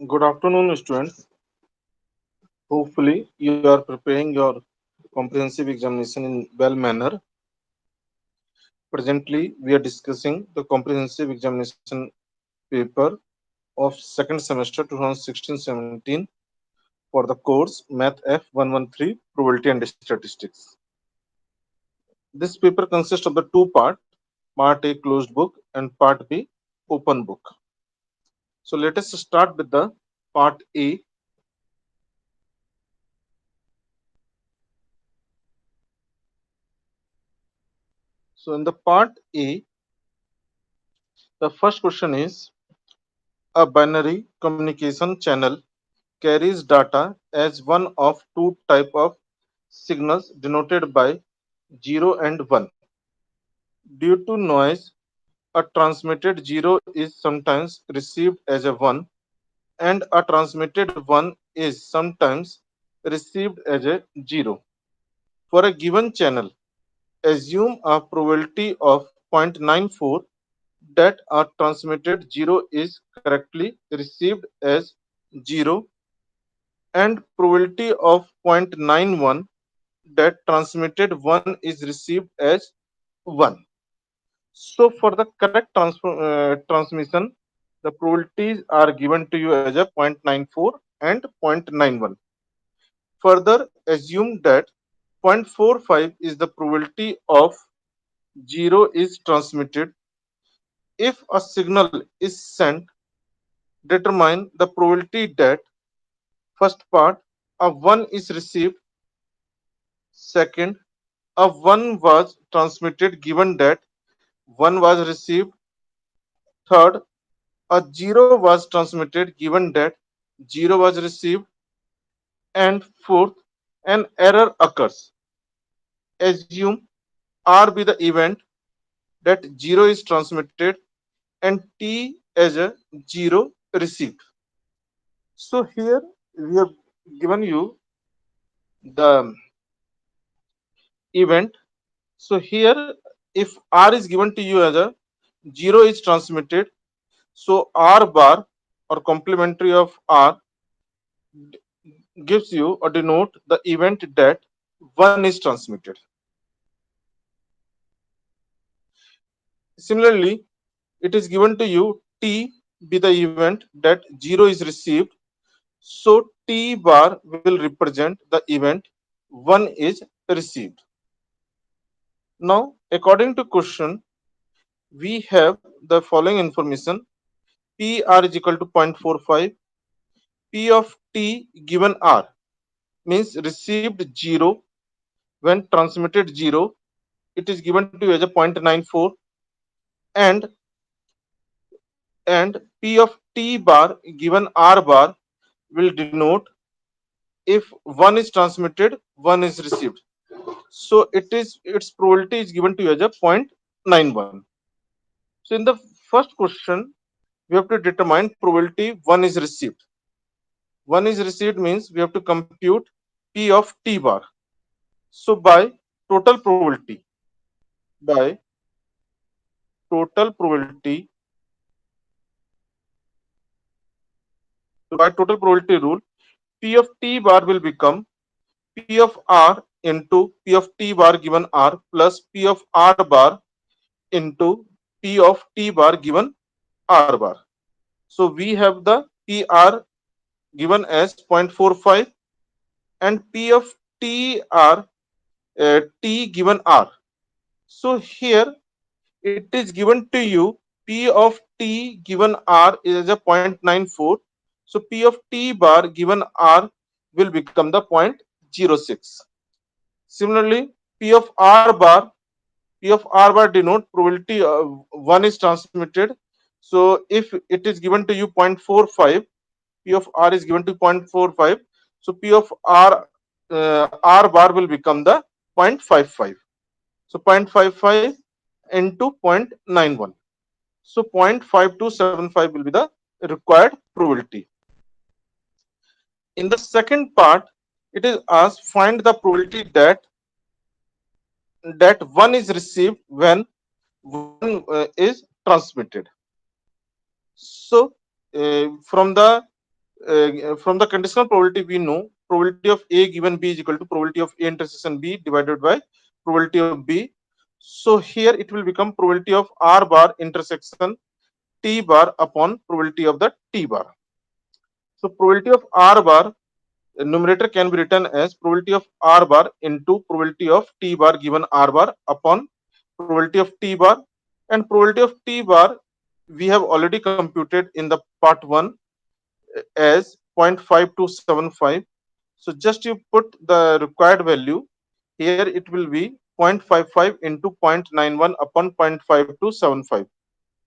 Good afternoon, students. Hopefully, you are preparing your comprehensive examination in well manner. Presently, we are discussing the comprehensive examination paper of second semester 2016-17 for the course Math F113 Probability and Statistics. This paper consists of the two parts, Part A closed book and Part B open book. So let us start with the Part A. So in the Part A, the first question is a binary communication channel carries data as one of two type of signals denoted by 0 and 1. Due to noise, a transmitted 0 is sometimes received as a 1 and a transmitted 1 is sometimes received as a 0. For a given channel, assume a probability of 0.94 that a transmitted 0 is correctly received as 0 and probability of 0.91 that transmitted 1 is received as 1. So for the correct transmission, the probabilities are given to you as a 0.94 and 0.91. Further, assume that 0.45 is the probability of 0 is transmitted. If a signal is sent, determine the probability that first part a 1 is received, second a 1 was transmitted given that 1 was received, third a 0 was transmitted given that 0 was received, and fourth an error occurs. Assume R be the event that 0 is transmitted and T as a 0 received. So here we have given you the event. So here if R is given to you as a 0 is transmitted, so R bar or complementary of R gives you or denote the event that 1 is transmitted. Similarly, it is given to you T be the event that 0 is received. So T bar will represent the event 1 is received. Now, according to question, we have the following information. PR is equal to 0.45. P of T given R means received 0 when transmitted 0. It is given to you as a 0.94 and P of T bar given R bar will denote if 1 is transmitted, 1 is received. So its probability is given to you as a 0.91. So in the first question, we have to determine probability 1 is received. 1 is received means we have to compute P of T bar. So total probability, by total probability, by total probability rule, P of T bar will become P of R into P of T bar given R plus P of R bar into P of T bar given R bar. So we have the PR given as 0.45 and P of T R T given R. So here it is given to you P of T given R is a 0.94. So P of T bar given R will become the 0.06. Similarly, P of R bar denote probability 1 is transmitted. So if it is given to you 0.45, P of R is given to 0.45. So P of R bar will become the 0.55. So 0.55 into 0.91. So 0.5275 will be the required probability. In the second part, it is asked find the probability that 1 is received when 1 is transmitted. So from the conditional probability, we know probability of A given B is equal to probability of A intersection B divided by probability of B. So here it will become probability of R bar intersection T bar upon probability of the T bar. So probability of R bar numerator can be written as probability of R bar into probability of T bar given R bar upon probability of T bar, and probability of T bar we have already computed in the part 1 as 0.5275. So just you put the required value here, it will be 0.55 into 0.91 upon 0.5275.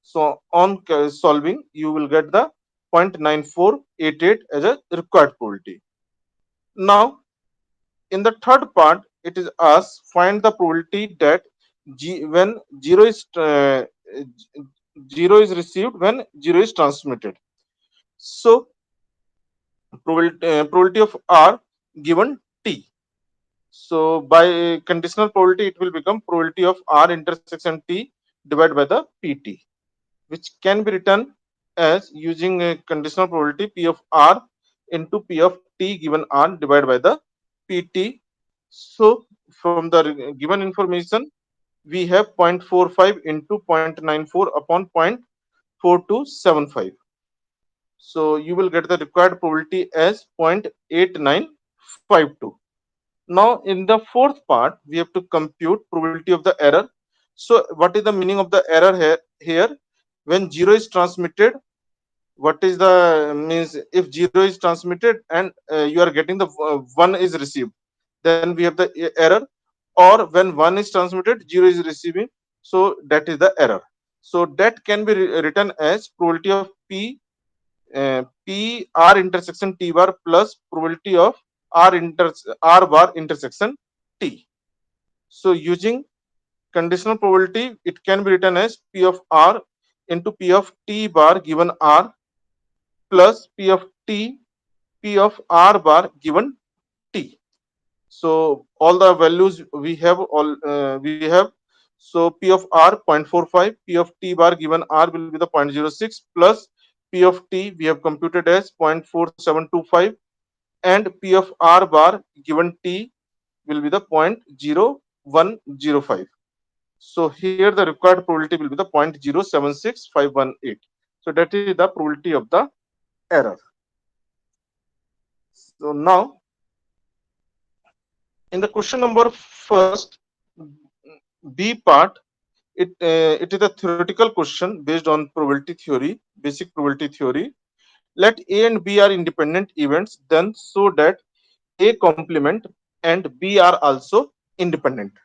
So on solving, you will get the 0.9488 as a required probability. Now in the third part, it is asked find the probability that when zero is received when zero is transmitted. So probability of R given T. So by conditional probability, it will become probability of R intersection T divided by the PT, which can be written as using a conditional probability P of R into P of T given R divided by the PT. So from the given information, we have 0.45 into 0.94 upon 0.4275. So you will get the required probability as 0.8952. Now in the fourth part, we have to compute probability of the error. So what is the meaning of the error here? When zero is transmitted, what is the means if zero is transmitted and you are getting the one is received, then we have the error. Or when one is transmitted, zero is receiving, so that is the error. So that can be written as probability of P R intersection T bar plus probability of R bar intersection T. So using conditional probability, it can be written as P of R into P of T bar given R plus P of T, P of R bar given T. So all the values we have. So P of R 0.45, P of T bar given R will be the 0.06 plus P of T we have computed as 0.4725 and P of R bar given T will be the 0.0105. So here the required probability will be the 0.076518. So that is the probability of the error. So now in the question number first, B part, it is a theoretical question based on probability theory, basic probability theory. Let A and B are independent events, then so that A complement and B are also independent.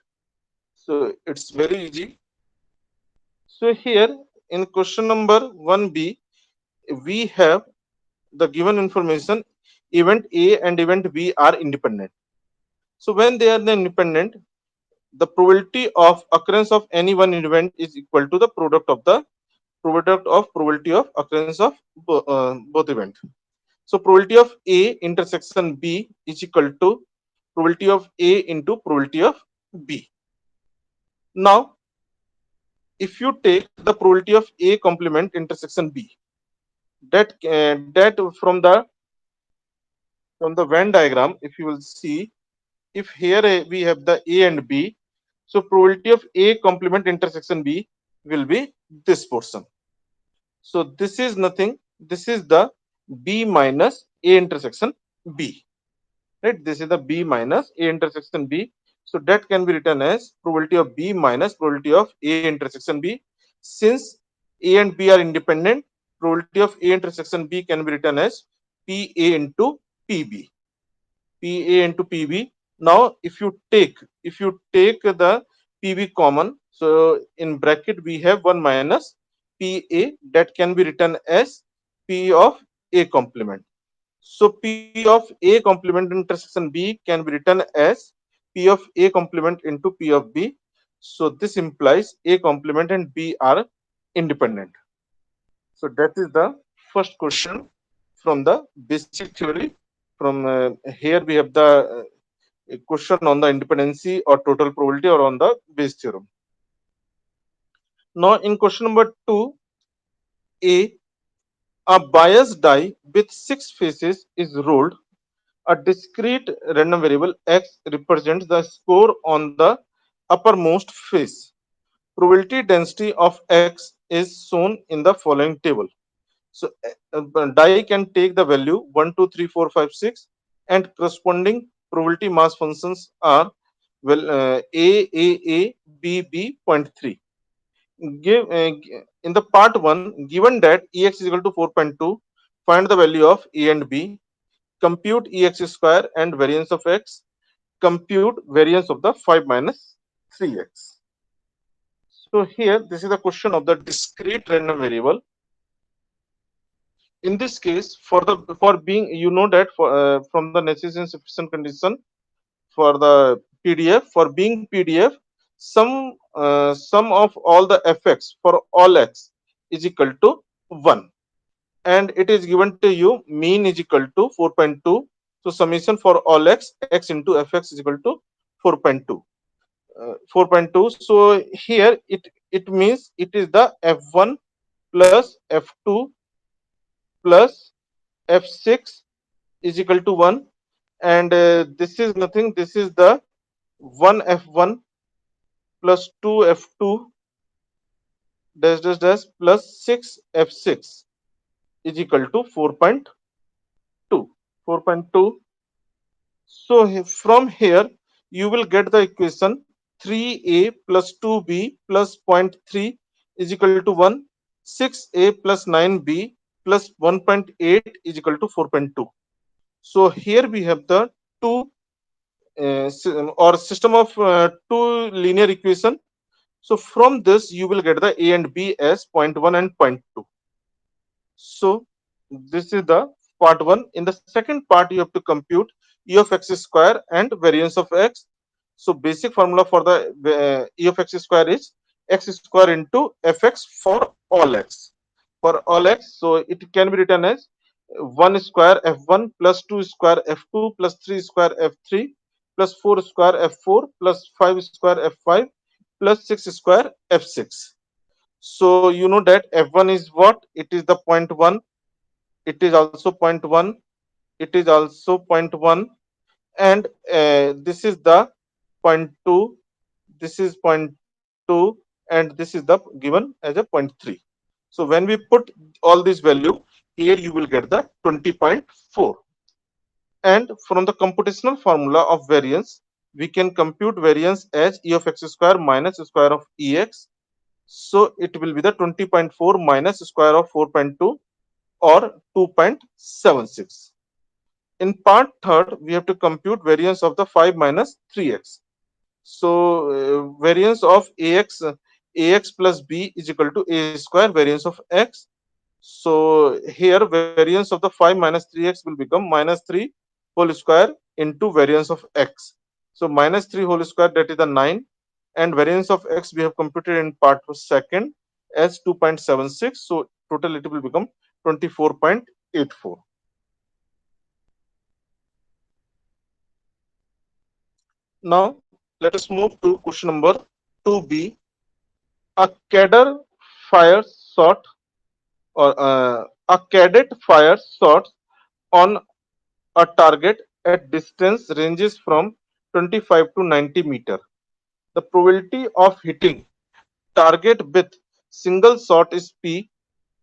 So it's very easy. So here in question number 1B, we have the given information event A and event B are independent. So when they are independent, the probability of occurrence of any one event is equal to the product of probability of occurrence of both events. So probability of A intersection B is equal to probability of A into probability of B. Now, if you take the probability of A complement intersection B, that from the Venn diagram, if you will see, if here we have the A and B, so probability of A complement intersection B will be this portion. So this is nothing. This is the B minus A intersection B. Right? This is the B minus A intersection B. So that can be written as probability of B minus probability of A intersection B. Since A and B are independent, probability of A intersection B can be written as PA into PB. PA into PB. Now, if you take the PB common, so in bracket we have 1 minus PA that can be written as P of A complement. So P of A complement intersection B can be written as P of A complement into P of B. So this implies A complement and B are independent. So that is the first question from the basic theory. From here we have the question on the independency or total probability or on the Bayes theorem. Now in question number 2a, a bias die with 6 faces is rolled. A discrete random variable x represents the score on the uppermost face. Probability density of x is shown in the following table. So die can take the value 1, 2, 3, 4, 5, 6, and corresponding probability mass functions are a point 3. In the part 1, given that ex is equal to 4.2, find the value of a and b, compute ex square and variance of x, compute variance of the 5 minus 3x. So here, this is the question of the discrete random variable. In this case, for being, you know that from the necessary and sufficient condition for the PDF, for being PDF, sum of all the fx for all x is equal to 1, and it is given to you mean is equal to 4.2. So summation for all x into fx is equal to 4.2. 4.2. So here it means it is the f1 plus f2 plus f6 is equal to 1, and this is nothing, this is the 1 f1 plus 2 f2 dash dash dash plus 6 f6 is equal to 4.2. 4.2. So from here you will get the equation 3a plus 2b plus zero point 0.3 is equal to 1, 6a plus 9b plus 1.8 is equal to 4.2. So here we have the two or system of two linear equation. So from this you will get the a and b as 0.1 and 0.2. So this is the part 1. In the second part you have to compute e of x square and variance of x. So basic formula for the e of x square is x square into fx for all x. For all x, so it can be written as 1 square f1 plus 2 square f2 plus 3 square f3 plus 4 square f4 plus 5 square f5 plus 6 square f6. So you know that f1 is what? It is the point 1. It is also point 1. It is also point 1. And this is the point 2. This is point 2. And this is the given as a point 3. So when we put all this value, here you will get the 20.4. And from the computational formula of variance, we can compute variance as e of x square minus square of ex. So it will be the 20.4 minus square of 4.2 or 2.76. In part third, we have to compute variance of the 5 minus 3x. So variance of ax plus b is equal to a square variance of x. So here variance of the 5 minus 3x will become minus 3 whole square into variance of x. So minus 3 whole square, that is the 9, and variance of x we have computed in part second as 2.76. So total it will become 24.84. Now let us move to question number 2b. A cadre fires shot or a cadet fires shots on a target at distance ranges from 25 to 90 meter. The probability of hitting target with single shot is p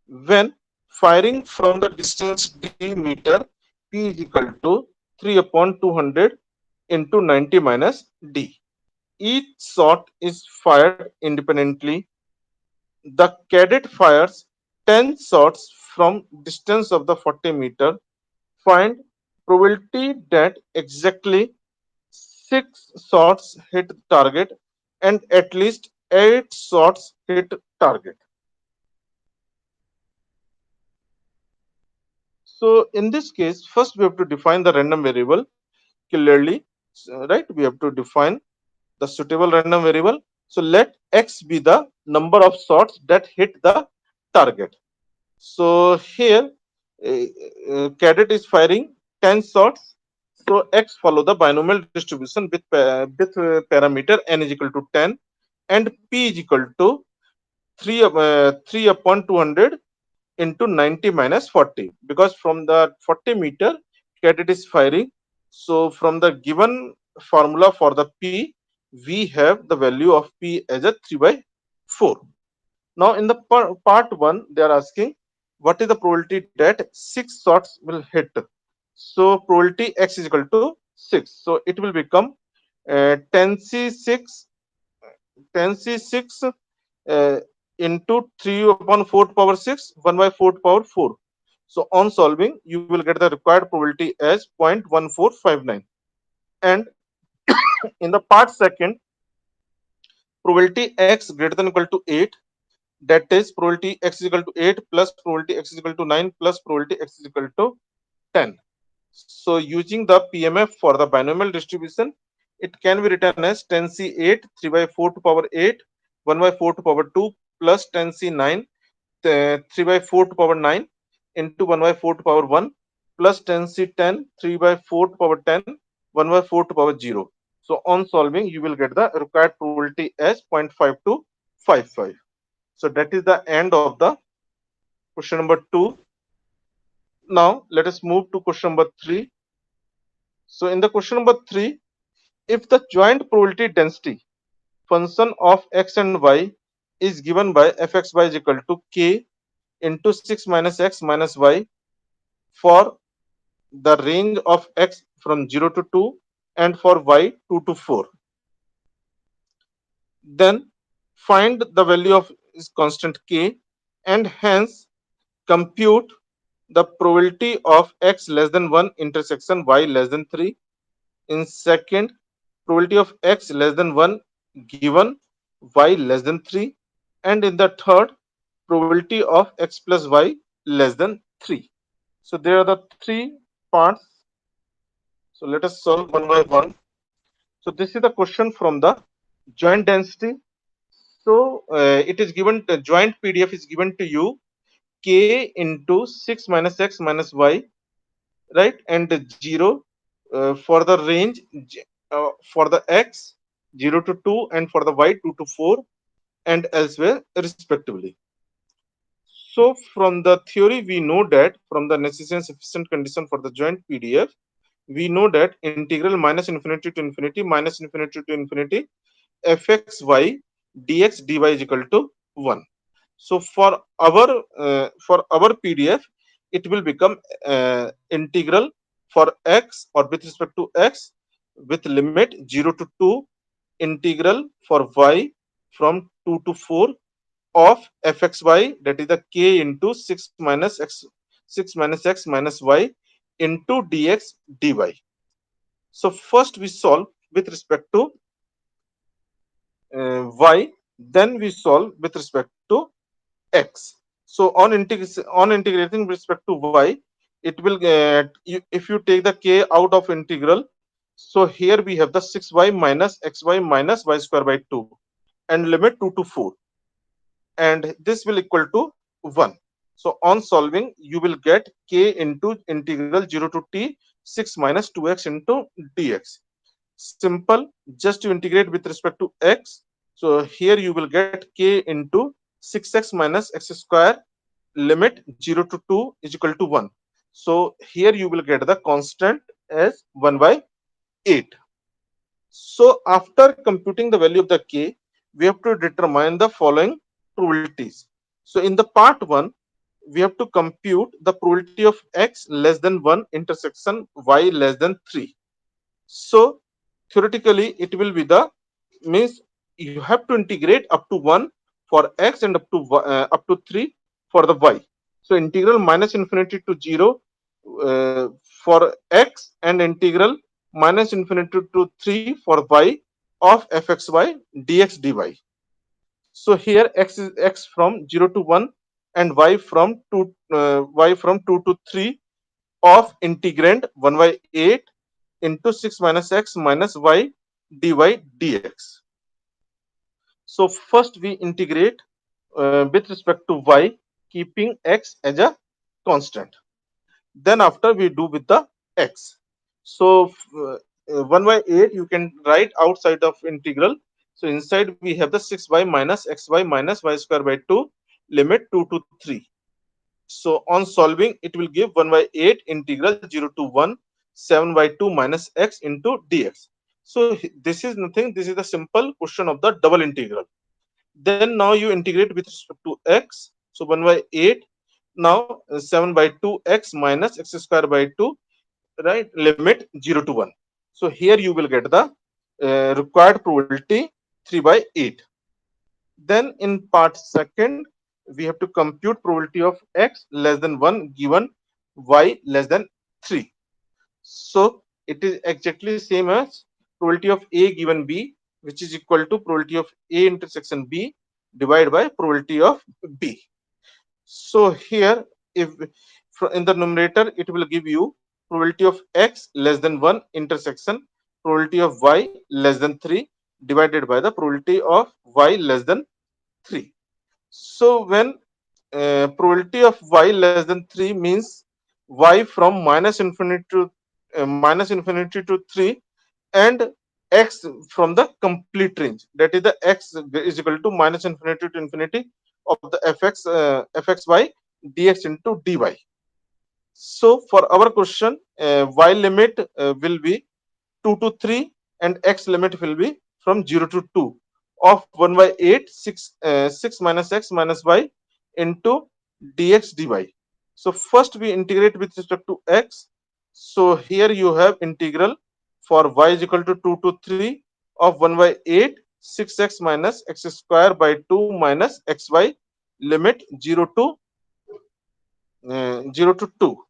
when firing from the distance d meter. P is equal to 3 upon 200 into 90 minus d. Each shot is fired independently. The cadet fires 10 shots from distance of the 40 meter. Find probability that exactly 6 shots hit target and at least 8 shots hit target. So in this case, first we have to define the random variable clearly, right? We have to define the suitable random variable. So let x be the number of shots that hit the target. So here, cadet is firing 10 shots. So x follow the binomial distribution with parameter n is equal to 10 and p is equal to 3 upon 200 into 90 minus 40, because from the 40 meter cadet is firing. So from the given formula for the P, we have the value of P as a 3 by 4. Now in the part 1, they are asking what is the probability that 6 shots will hit. So probability x is equal to 6. So it will become 10c6 10c6 into 3 upon 4 to power 6, 1 by 4 to power 4. So on solving, you will get the required probability as 0.1459. And in the part second, probability x greater than equal to 8, that is probability x is equal to 8 plus probability x is equal to 9 plus probability x is equal to 10. So using the PMF for the binomial distribution, it can be written as 10c8 3 by 4 to power 8, 1 by 4 to power 2 plus 10c9 3 by 4 to power 9 into 1 by 4 to power 1 plus 10c10 3 by 4 to power 10 1 by 4 to power 0. So on solving, you will get the required probability as 0.5255. So that is the end of the question number 2. Now let us move to question number 3. So in the question number 3, if the joint probability density function of x and y is given by fxy is equal to k into 6 minus x minus y for the range of x from 0 to 2 and for y 2 to 4, then find the value of is constant k, and hence compute the probability of x less than 1 intersection y less than 3. In second, probability of x less than 1 given y less than 3. And in the third, probability of x plus y less than 3. So there are the three parts. So let us solve one by one. So this is the question from the joint density. So it is given, the joint PDF is given to you k into 6 minus x minus y, right, and 0 for the range for the x 0 to 2 and for the y 2 to 4 and elsewhere respectively. So from the theory, we know that from the necessary and sufficient condition for the joint PDF, we know that integral minus infinity to infinity minus infinity to infinity fxy dx dy is equal to 1. So for our PDF, it will become integral for x or with respect to x with limit 0 to 2, integral for y from 2 to 4 of fxy, that is the k into 6 minus x minus y into dx dy. So first we solve with respect to y, then we solve with respect to x. So on integrating with respect to y, it will get if you take the k out of integral. So here we have the 6y minus xy minus y square by 2 and limit 2 to 4, and this will equal to 1. So on solving, you will get k into integral 0 to t 6 minus 2x into dx. Simple, just to integrate with respect to x. So here you will get k into 6x minus x square, limit 0 to 2 is equal to 1. So here you will get the constant as 1 by 8. So after computing the value of the k, we have to determine the following probabilities. So in the part 1, we have to compute the probability of x less than 1 intersection y less than 3. So theoretically, it will be the means you have to integrate up to 1 for x and up to 3 for the y. So integral minus infinity to 0 for x and integral minus infinity to 3 for y of fxy dx dy. So here x is x from 0 to 1 and y from 2 to 3 of integrand 1 by 8 into 6 minus x minus y dy dx. So first we integrate with respect to y, keeping x as a constant. Then after we do with the x. So 1 by 8 you can write outside of integral So inside we have the 6y minus xy minus y square by 2, limit 2 to 3. So on solving, it will give 1 by 8 integral 0 to 1, 7 by 2 minus x into dx. So this is nothing, this is the simple question of the double integral. Then now you integrate with respect to x. So 1 by 8, now 7 by 2x minus x square by 2, right? Limit 0 to 1. So here you will get the required probability 3 by 8. Then in part second, we have to compute probability of x less than 1 given y less than 3. So it is exactly same as probability of A given B, which is equal to probability of A intersection B divided by probability of B. So here, if in the numerator, it will give you probability of x less than 1 intersection probability of y less than 3 divided by the probability of y less than 3. So when probability of y less than 3 means y from minus infinity to 3, and x from the complete range, that is the x is equal to minus infinity to infinity of the fxy dx into dy. So for our question, y limit will be 2 to 3 and x limit will be from 0 to 2 of 1 by 8 6 minus x minus y into dx dy. So first we integrate with respect to x. So here you have integral for y is equal to 2 to 3 of 1 by 8 6x minus x square by 2 minus xy, limit 0 to 2.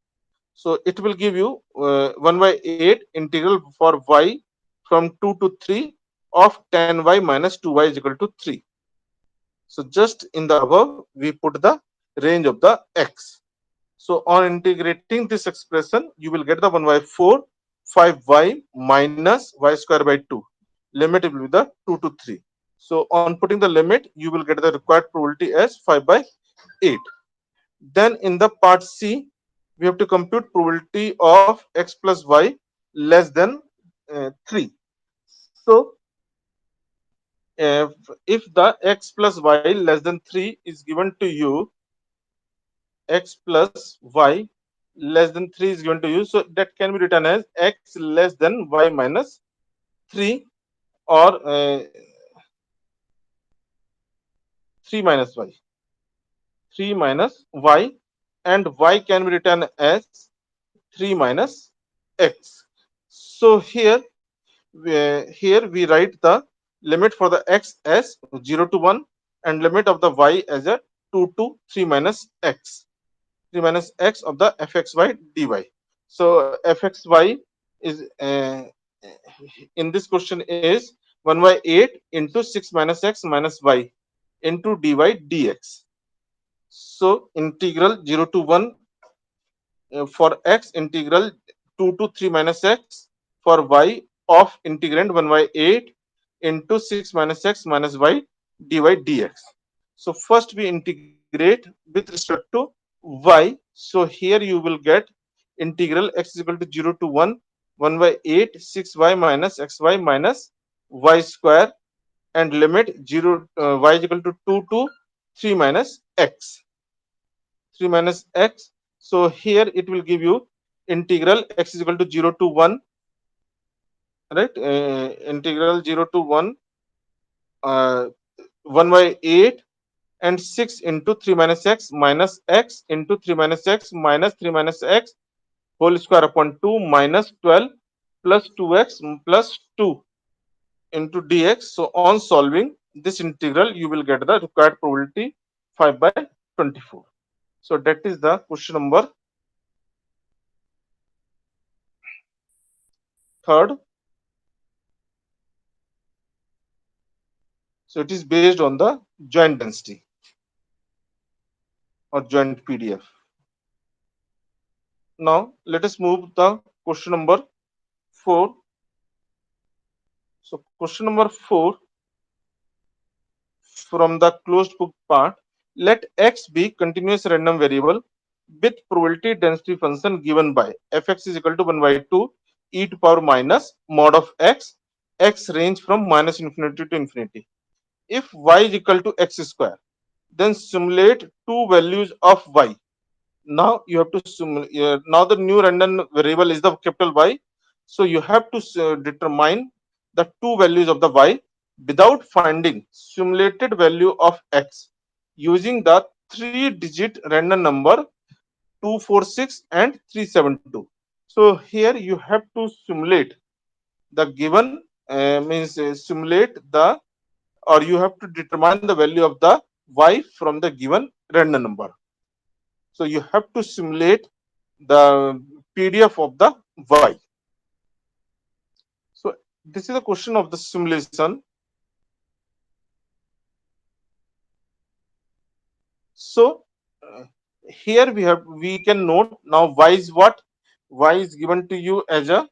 So it will give you 1 by 8 integral for y from 2 to 3 of 10y minus 2y is equal to 3. So just in the above, we put the range of the x. So on integrating this expression, you will get the 1 by 4, 5y minus y square by 2. Limit will be the 2 to 3. So on putting the limit, you will get the required probability as 5 by 8. Then in the part C, we have to compute probability of x plus y less than 3. So if, if the x plus y less than 3 is given to you, x plus y less than 3 is given to you, so that can be written as x less than y minus 3, or 3 minus y. 3 minus y, and y can be written as 3 minus x. So here we write the limit for the x as 0 to 1 and limit of the y as a 2 to 3 minus x. 3 minus x of the fxy dy. So fxy is in this question is 1 by 8 into 6 minus x minus y into dy dx. So integral 0 to 1 for x, integral 2 to 3 minus x for y of integrand 1 by 8 into 6 minus x minus y dy dx. So first we integrate with respect to y. So here you will get integral x is equal to 0 to 1, 1 by 8 6y minus xy minus y square, and limit 0 y is equal to 2 to 3 minus x. 3 minus x. So here it will give you integral x is equal to 0 to 1, right? Integral 0 to 1, 1 by 8 and 6 into 3 minus x into 3 minus x minus 3 minus x whole square upon 2 minus 12 plus 2x plus 2 into dx. So on solving this integral, you will get the required probability 5 by 24. So that is the question number third. So it is based on the joint density or joint PDF. Now let us move the question number 4. So question number 4 from the closed book part. Let x be continuous random variable with probability density function given by fx is equal to 1 by 2 e to power minus mod of x x range from minus infinity to infinity. If y is equal to x square, then simulate two values of y. Now you have to now the new random variable is the capital Y. So you have to determine the two values of the Y without finding simulated value of X using the three-digit random number 246 and 372. So here you have to simulate the given means simulate the or you have to determine the value of the Y from the given random number. So you have to simulate the PDF of the Y. So this is a question of the simulation. So here we can note now Y is what? Y is given to you as a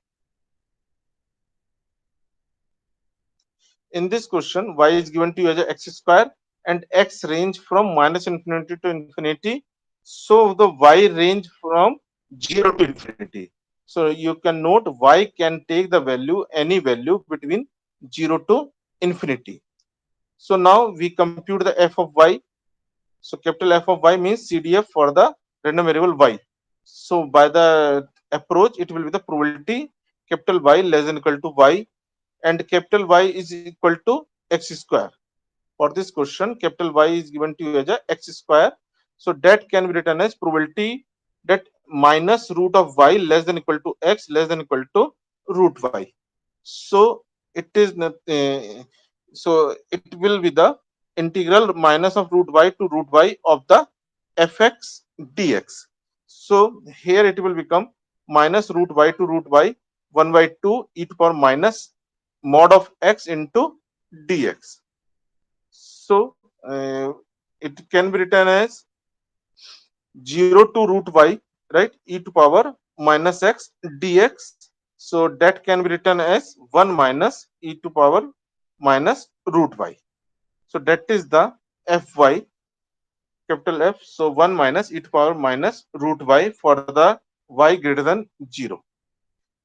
in this question Y is given to you as a x square and x range from minus infinity to infinity. So the Y range from 0 to infinity. So you can note Y can take the value any value between 0 to infinity. So now we compute the f of y. So capital F of y means CDF for the random variable y. So by the approach, it will be the probability capital Y less than equal to y and capital Y is equal to x square. For this question, capital Y is given to you as a x square. So that can be written as probability that minus root of y less than equal to x less than equal to root y. So it is not, so it will be the integral minus of root y to root y of the fx dx. So here it will become minus root y to root y 1 by 2 e to power minus mod of x into dx. So it can be written as 0 to root y, right, e to power minus x dx. So that can be written as 1 minus e to power minus root y. So that is the fy, capital F. So 1 minus e to power minus root y for the y greater than 0.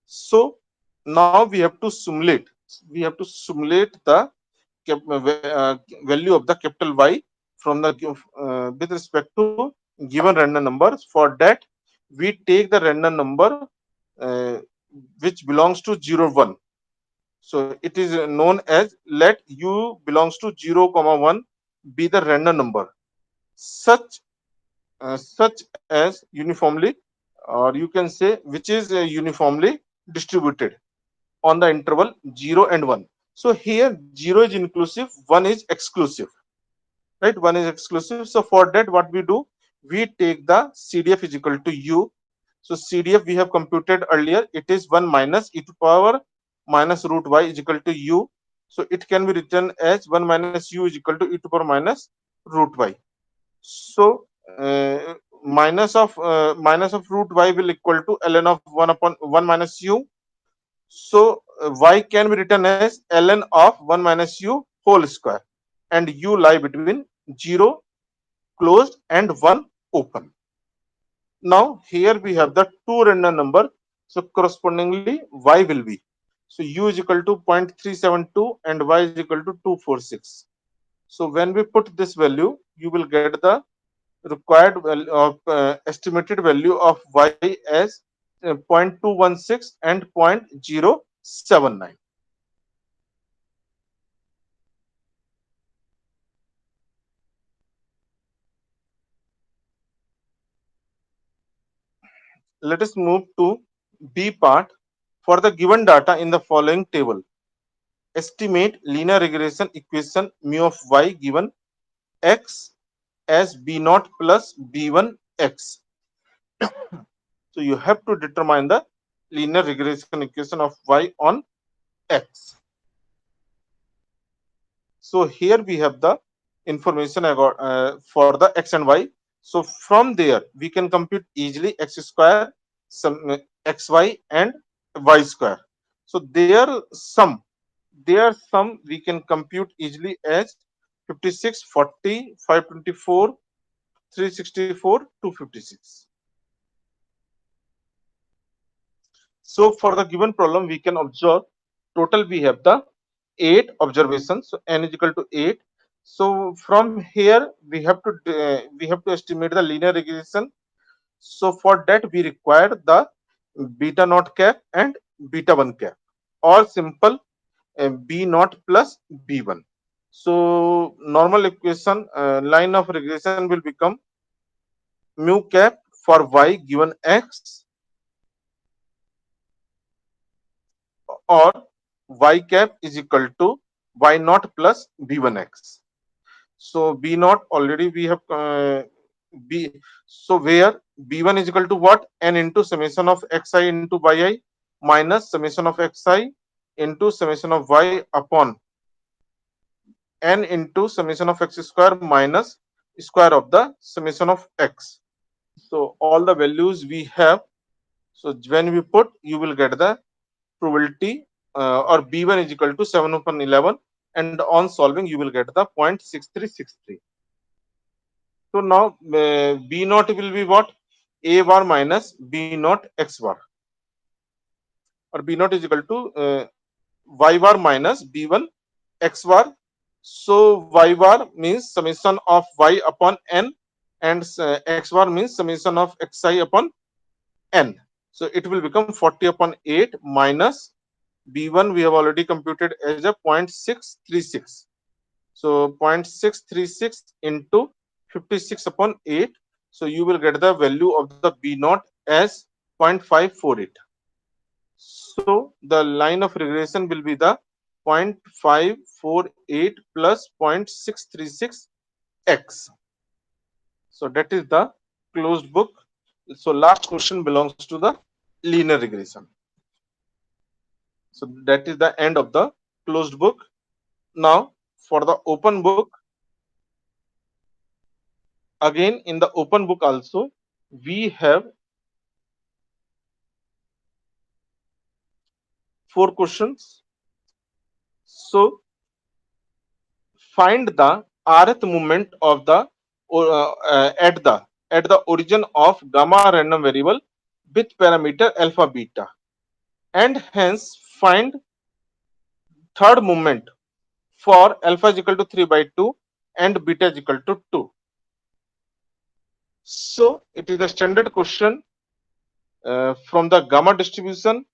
So now we have to simulate. We have to simulate the value of the capital Y from the with respect to given random numbers. For that, we take the random number uh, which belongs to 0 1. So it is known as let u belongs to 0 comma 1 be the random number such as uniformly, or you can say which is uniformly distributed on the interval 0 and 1. So here 0 is inclusive, 1 is exclusive, right? 1 is exclusive. So for that, what we do, we take the CDF is equal to U. So CDF we have computed earlier. It is 1 minus e to power minus root y is equal to U. So it can be written as 1 minus U is equal to e to power minus root y. So minus of root y will equal to ln of 1 upon 1 minus U. So y can be written as ln of 1 minus u whole square and u lie between 0 closed and 1 open. Now here we have the two random number. So correspondingly y will be. So u is equal to 0.372 and y is equal to 246. So when we put this value, you will get the required value of estimated value of y as 0.216 and 0.079. Let us move to B part. For the given data in the following table, estimate linear regression equation mu of y given x as b naught plus b1 x. So you have to determine the linear regression equation of y on x. So here we have the information I got for the x and y. So from there we can compute easily x square, some xy and y square. So their sum we can compute easily as 56, 40, 524, 364, 256. So for the given problem we can observe total we have the 8 observations. So n is equal to 8. So from here we have to estimate the linear regression. So for that we require the beta naught cap and beta 1 cap, or simple b naught plus b1. So normal equation, line of regression will become mu cap for y given x, or y cap is equal to y naught plus b1x. So b naught already we have b. So where b1 is equal to what? N into summation of xi into yi minus summation of xi into summation of y upon n into summation of x square minus square of the summation of x. So all the values we have. So when we put, you will get the probability, or b1 is equal to 7 upon 11, and on solving you will get the 0.6363. So now b naught will be what? A bar minus b naught x bar, or b naught is equal to y bar minus b1 x bar. So y bar means summation of y upon n, and x bar means summation of xi upon n. So it will become 40 upon 8 minus b1 we have already computed as a 0.636. So 0.636 into 56 upon 8. So you will get the value of the b naught as 0.548. So the line of regression will be the 0.548 plus 0.636x. So that is the closed book. So last question belongs to the linear regression. So that is the end of the closed book. Now for the open book, again in the open book also we have 4 questions. So find the rth moment of the at the origin of gamma random variable with parameter alpha beta, and hence find third moment for alpha is equal to 3 by 2 and beta is equal to 2. So it is a standard question from the gamma distribution.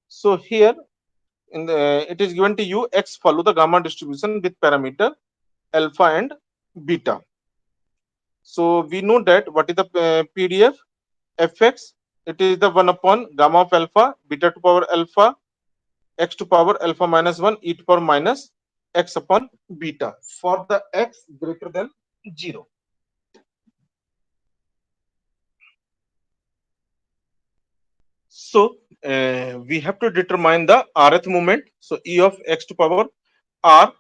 So here in the, it is given to you x follow the gamma distribution with parameter alpha and beta. So we know that what is the PDF fx, it is the 1 upon gamma of alpha beta to power alpha x to power alpha minus 1 e to power minus x upon beta for the x greater than 0. So we have to determine the rth moment. So e of x to power r.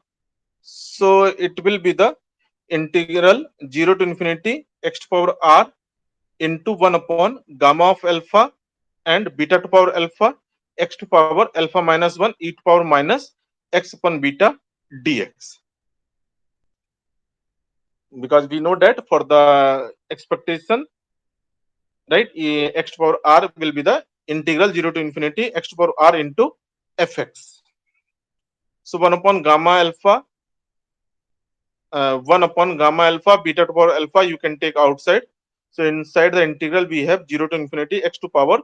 So it will be the integral 0 to infinity x to power r into 1 upon gamma of alpha and beta to power alpha x to power alpha minus 1 e to power minus x upon beta dx. Because we know that for the expectation, right, x to power r will be the integral 0 to infinity x to power r into fx. So 1 upon gamma alpha, 1 upon gamma alpha beta to power alpha you can take outside. So inside the integral we have 0 to infinity x to power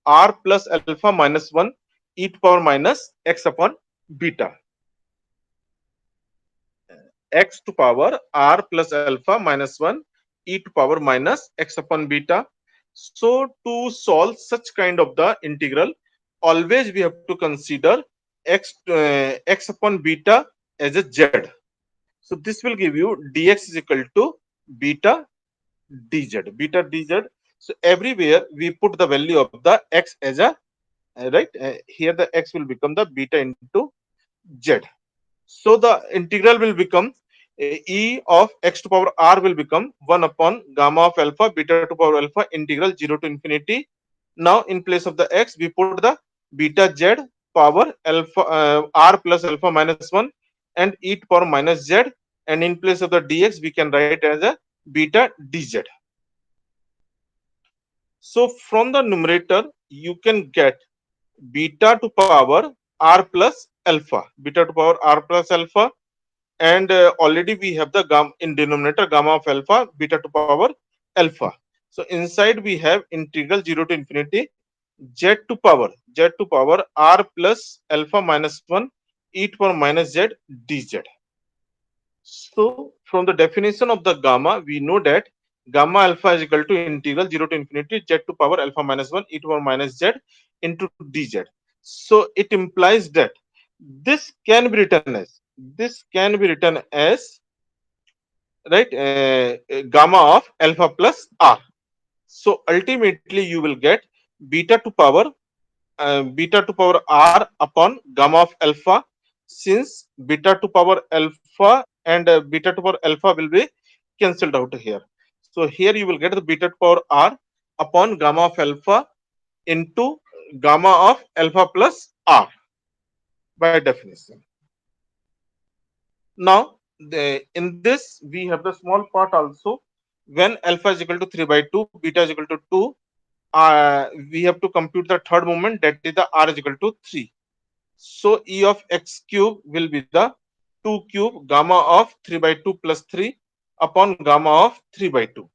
r plus alpha minus 1 e to power minus x upon beta, x to power r plus alpha minus 1 e to power minus x upon beta. So to solve such kind of the integral, always we have to consider x upon beta as a z. So this will give you dx is equal to beta dz. So everywhere we put the value of the x as a right, here the x will become the beta into z. So the integral will become e of x to power r will become 1 upon gamma of alpha beta to power alpha integral 0 to infinity. Now in place of the x we put the beta z power alpha r plus alpha minus 1 and e to power minus z, and in place of the dx we can write as a beta dz. So from the numerator you can get beta to power r plus alpha, beta to power r plus alpha, and already we have the gamma in denominator, gamma of alpha, beta to power alpha. So inside we have integral 0 to infinity z to power r plus alpha minus 1 e to power minus z dz. So from the definition of the gamma, we know that gamma alpha is equal to integral 0 to infinity z to power alpha minus 1 e to power minus z into dz. So it implies that this can be written as right gamma of alpha plus r. So ultimately you will get beta to power r upon gamma of alpha, since beta to power alpha and beta to power alpha will be cancelled out here. So here you will get the beta to power r upon gamma of alpha into gamma of alpha plus r by definition. Now in this we have the small part also. When alpha is equal to 3 by 2, beta is equal to 2, we have to compute the third moment, that is the r is equal to 3. So E of x cube will be the 2 cube gamma of 3 by 2 plus 3 upon gamma of 3 by 2.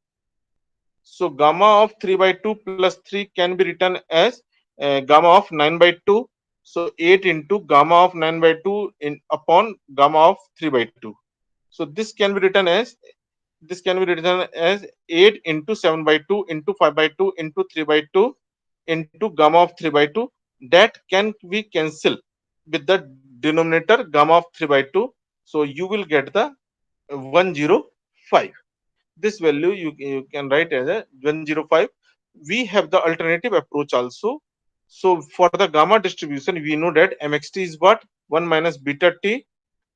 So gamma of 3 by 2 plus 3 can be written as gamma of 9 by 2. So 8 into gamma of 9 by 2 in upon gamma of 3 by 2. So this can be written as 8 into 7 by 2 into 5 by 2 into 3 by 2 into gamma of 3 by 2. That can be cancelled with the denominator gamma of 3 by 2. So you will get the 105. This value you can write as a 105. We have the alternative approach also. So for the gamma distribution, we know that mxt is what? 1 minus beta t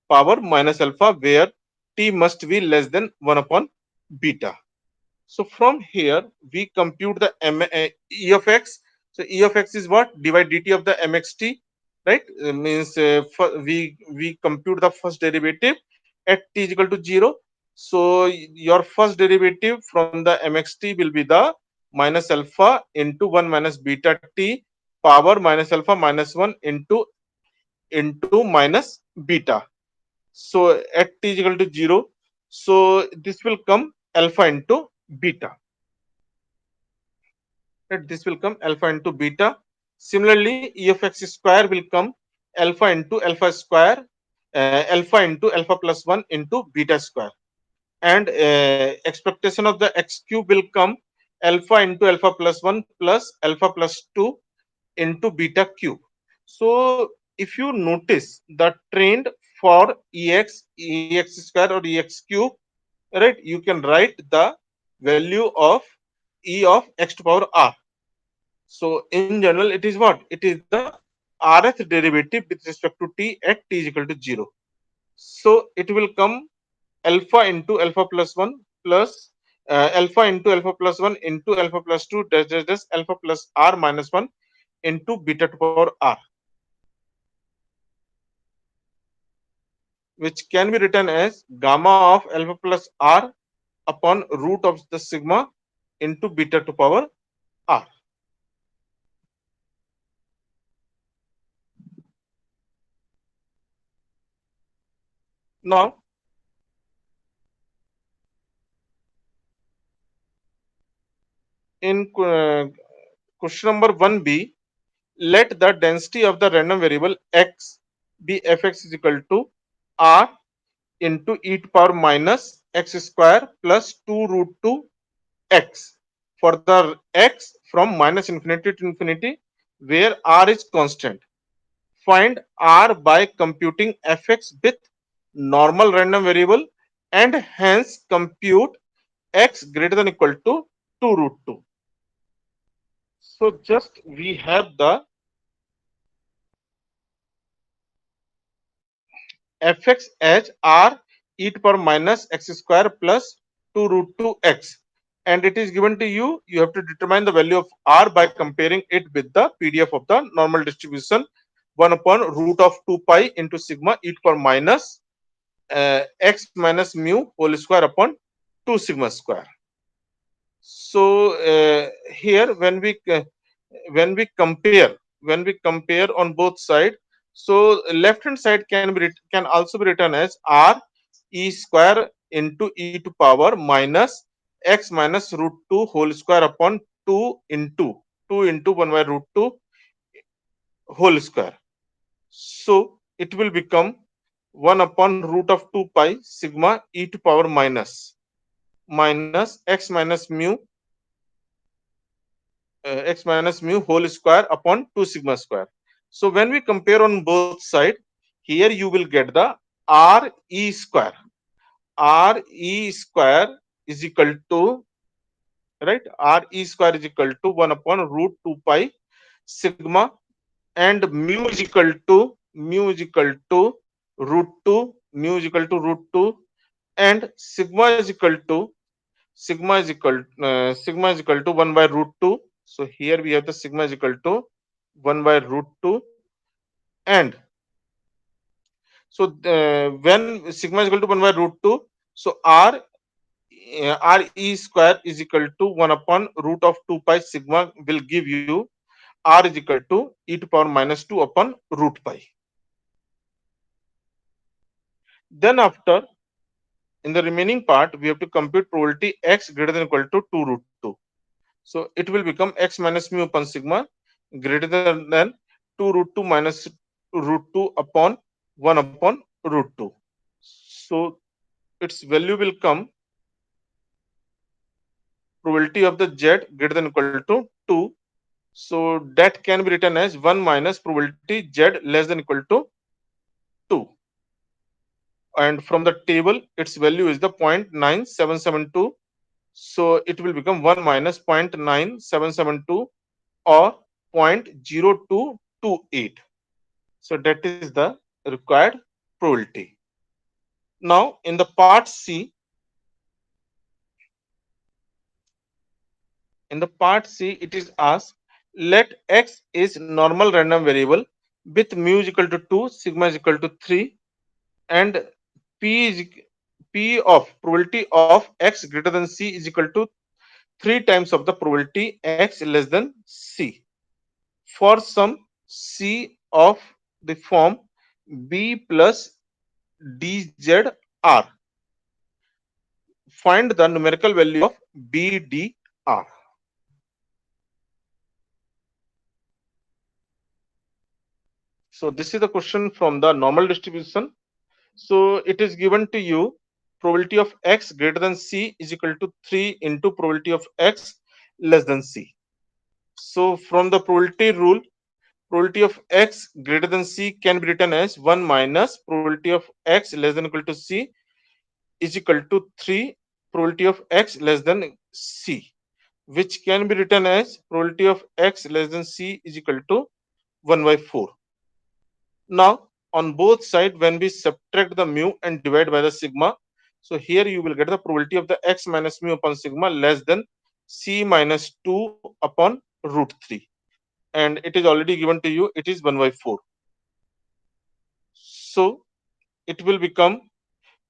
power minus alpha, where t must be less than 1 upon beta. So from here we compute the e of x. So e of x is what? Divide dt of the mxt, right? Means we compute the first derivative at t is equal to 0. So your first derivative from the mxt will be the minus alpha into 1 minus beta t power minus alpha minus 1 into minus beta. So at t is equal to 0. So this will come alpha into beta. Right? This will come alpha into beta. Similarly, e of x square will come alpha into alpha square, alpha into alpha plus 1 into beta square. And expectation of the x cube will come alpha into alpha plus 1 plus alpha plus 2 into beta cube. So if you notice the trend for ex square or ex cube, right, you can write the value of e of x to power r. So in general, it is what? It is the rth derivative with respect to t at t is equal to 0. So it will come alpha into alpha plus 1 plus alpha into alpha plus 1 into alpha plus 2 dash alpha plus r minus 1 into beta to power r, which can be written as gamma of alpha plus r upon root of the sigma into beta to power r. Now, in question number 1b, let the density of the random variable x be fx is equal to r into e to power minus x square plus 2 root 2 x for the x from minus infinity to infinity, where r is constant. Find r by computing fx with normal random variable, and hence compute x greater than equal to 2 root 2. So just we have the fx as r e to power minus x square plus 2 root 2 x, and it is given to you. You have to determine the value of r by comparing it with the PDF of the normal distribution 1 upon root of 2 pi into sigma e to power minus x minus mu whole square upon 2 sigma square. So here when we compare on both side, so left hand side can also be written as r e square into e to power minus x minus root 2 whole square upon 2 into 2 into 1 by root 2 whole square. So it will become 1 upon root of 2 pi sigma e to power minus x minus mu whole square upon 2 sigma square. So when we compare on both side, here you will get the r e square. R e square is equal to, right? R e square is equal to 1 upon root 2 pi sigma, and mu is equal to root 2, mu is equal to root 2, and sigma is equal to 1 by root 2. So here we have the sigma is equal to 1 by root 2, and so when sigma is equal to 1 by root 2, so r e square is equal to 1 upon root of 2 pi sigma will give you r is equal to e to power minus 2 upon root pi. Then after, in the remaining part, we have to compute probability x greater than or equal to 2 root 2. So it will become x minus mu upon sigma greater than 2 root 2 minus root 2 upon 1 upon root 2. So its value will come probability of the z greater than or equal to 2. So that can be written as 1 minus probability z less than or equal to 2. And from the table, its value is the 0.9772. So it will become 1 minus 0.9772 or 0.0228. So that is the required probability. Now in the part C, it is asked, let x is normal random variable with mu is equal to 2, sigma is equal to 3, and p is p of probability of x greater than c is equal to 3 times of the probability x less than c for some c of the form b plus dzr. Find the numerical value of bdr. So this is the question from the normal distribution. So it is given to you probability of x greater than c is equal to 3 into probability of x less than c. So from the probability rule, probability of x greater than c can be written as 1 minus probability of x less than equal to c is equal to 3 probability of x less than c, which can be written as probability of x less than c is equal to 1 by 4. Now on both sides, when we subtract the mu and divide by the sigma, so here you will get the probability of the x minus mu upon sigma less than c minus 2 upon root 3, and it is already given to you, it is 1 by 4. So it will become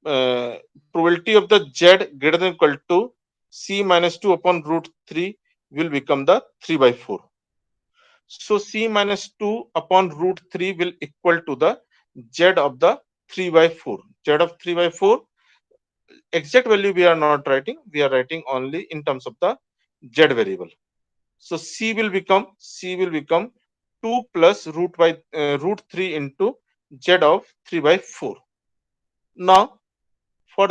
probability of the z greater than equal to c minus 2 upon root 3 will become the 3 by 4. So c minus 2 upon root 3 will equal to the z of the 3 by 4. Z of 3 by 4, exact value we are not writing, we are writing only in terms of the z variable. So c will become 2 plus root 3 into z of 3 by 4. Now for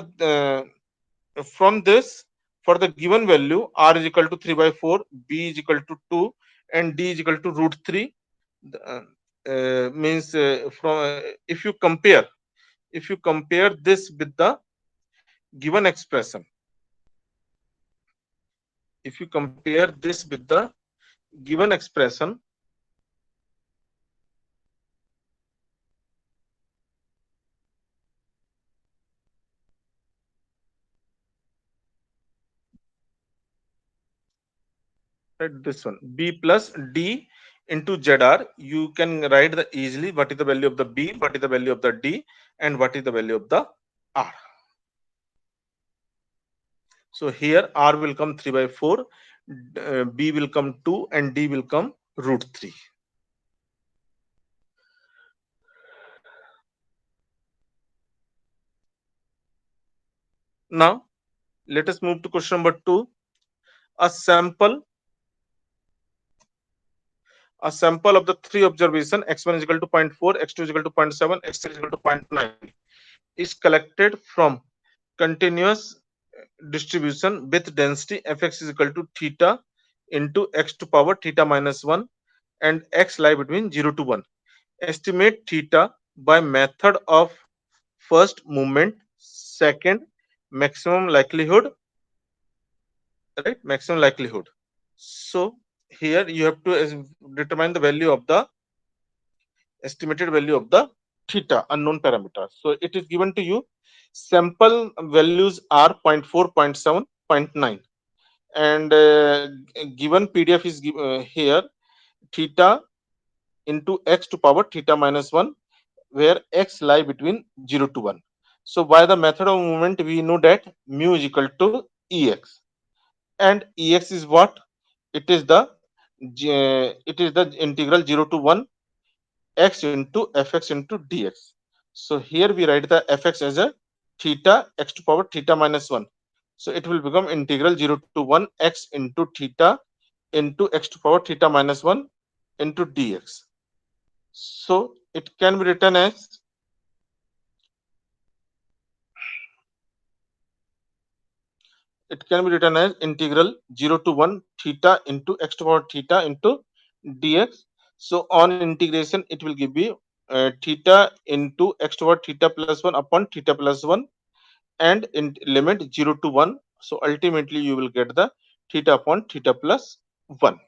from this, for the given value r is equal to 3 by 4, b is equal to 2, and d is equal to root 3, means from if you compare this with the given expression, if you compare this with the given expression, right, this one b plus d into ZR, you can write the easily what is the value of the B, what is the value of the D, and what is the value of the R. So here R will come 3 by 4, B will come 2, and D will come root 3. Now let us move to question number 2. A sample a sample of the three observation x1 is equal to 0.4, x2 is equal to 0.7, x3 is equal to 0.9 is collected from continuous distribution with density fx is equal to theta into x to power theta minus 1 and x lie between 0 to 1. Estimate theta by method of first movement, second maximum likelihood, right? Maximum likelihood. So here you have to determine the value of the estimated value of the theta unknown parameter. So it is given to you. Sample values are 0 0.4, 0 0.7, 0 0.9, and given PDF is here theta into x to power theta minus 1, where x lie between 0 to 1. So by the method of movement we know that mu is equal to Ex, and Ex is what? It is the integral 0 to 1 x into fx into dx. So here we write the fx as a theta x to power theta minus 1. So it will become integral 0 to 1 x into theta into x to power theta minus 1 into dx. So it can be written as integral 0 to 1 theta into x to power theta into dx. So on integration it will give you theta into x to power theta plus 1 upon theta plus 1 and in limit 0 to 1. So ultimately you will get the theta upon theta plus 1.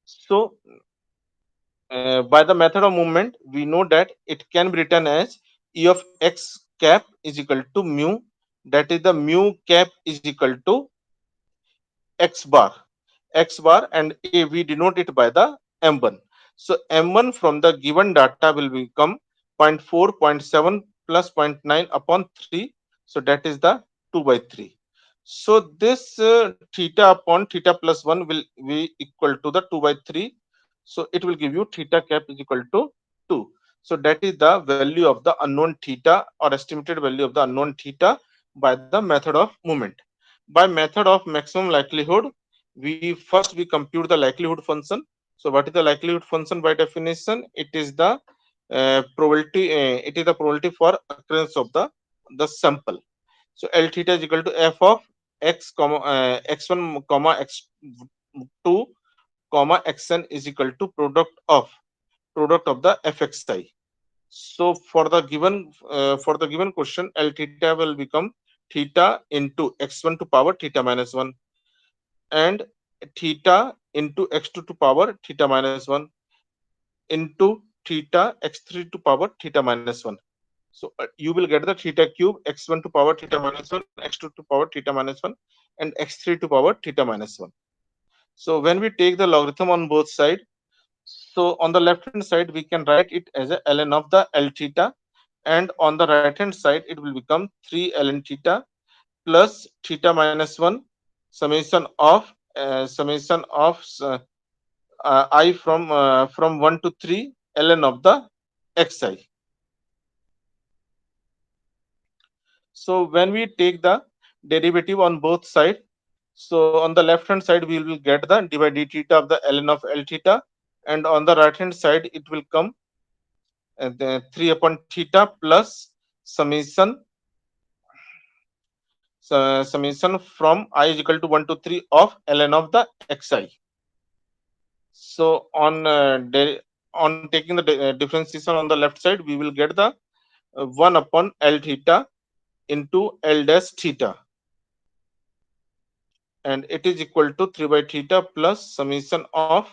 So by the method of movement we know that it can be written as E of x cap is equal to mu, that is the mu cap is equal to x bar, and a we denote it by the m1. So m1 from the given data will become 0.4, 0.7 plus 0.9 upon 3. So that is the 2 by 3. So this theta upon theta plus 1 will be equal to the 2 by 3. So it will give you theta cap is equal to 2. So that is the value of the unknown theta, or estimated value of the unknown theta by the method of movement. By method of maximum likelihood, we compute the likelihood function. So what is the likelihood function by definition? It is the probability. It is the probability for occurrence of the sample. So L theta is equal to f of x comma x1 comma x2 comma xn is equal to product of the fxi. So for the given question, L theta will become theta into x1 to power theta minus 1 and theta into x2 to power theta minus 1 into theta x3 to power theta minus 1. So you will get the theta cube x1 to power theta minus 1, x2 to power theta minus 1, and x3 to power theta minus 1. So when we take the logarithm on both sides, so on the left hand side we can write it as a ln of the L theta, and on the right hand side it will become 3 ln theta plus theta minus 1 summation of I from 1 to 3 ln of the xi. So when we take the derivative on both sides, so on the left hand side we will get the d by d theta of the ln of L theta, and on the right hand side it will come the 3 upon theta plus summation summation from I is equal to 1 to 3 of ln of the xi. So on taking the differentiation on the left side, we will get the 1 upon L theta into L dash theta, and it is equal to 3 by theta plus summation of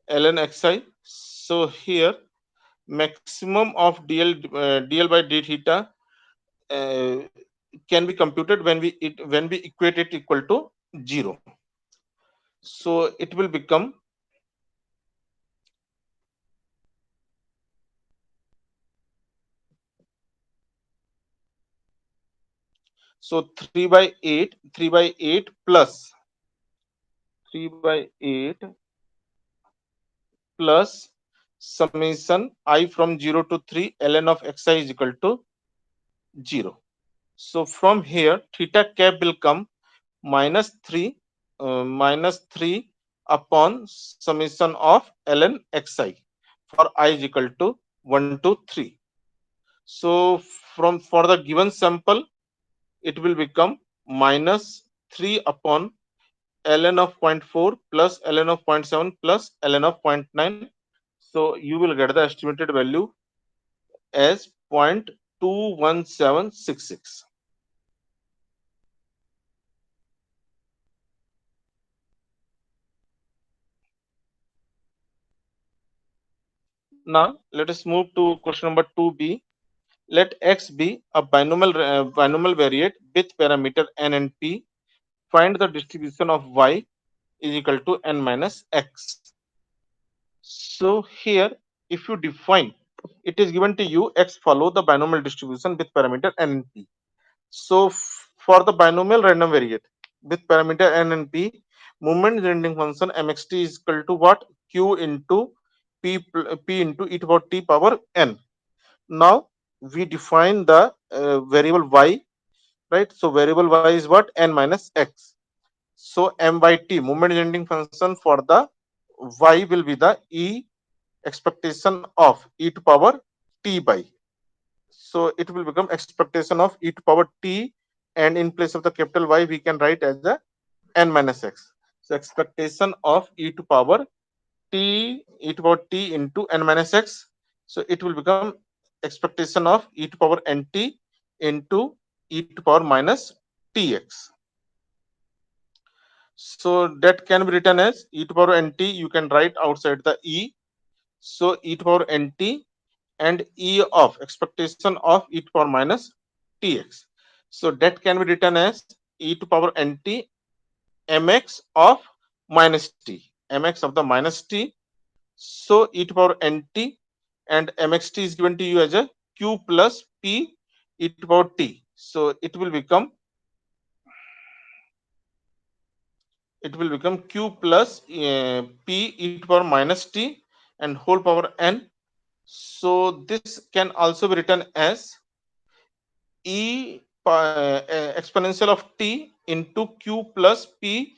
ln xi. So here maximum of dl by d theta uh, can be computed when we equate it equal to 0. So it will become So 3 by 8 3 by 8 plus summation I from 0 to 3 ln of xi is equal to 0. So from here theta cap will come minus 3 upon summation of ln xi for I is equal to 1 to 3. So from for the given sample it will become minus 3 upon ln of zero point 0.4 plus ln of zero point 0.7 plus ln of zero point 0.9. So you will get the estimated value as 0.21766. Now let us move to question number 2b. Let x be a binomial variate with parameter n and p. Find the distribution of y is equal to n minus x. So here, if you define, it is given to you x follow the binomial distribution with parameter n and p. So for the binomial random variate with parameter n and p, moment generating function mxt is equal to what? Q into p into e to power t power n. Now we define the variable y, right? So variable y is what? N minus x. So m by t, moment generating function for the y will be the e expectation of e to power t by. So it will become expectation of e to power t, and in place of the capital Y we can write as the n minus x. So expectation of e to power t into n minus x. So it will become expectation of e to power nt into e to power minus tx. So that can be written as e to power nt. You can write outside the e. So e to power nt and e of expectation of e to power minus tx. So that can be written as e to power nt mx of minus t, mx of the minus t. So e to power nt and mxt is given to you as a q plus p e to power t. So it will become q plus p e to power minus t and whole power n. So this can also be written as exponential of t into q plus p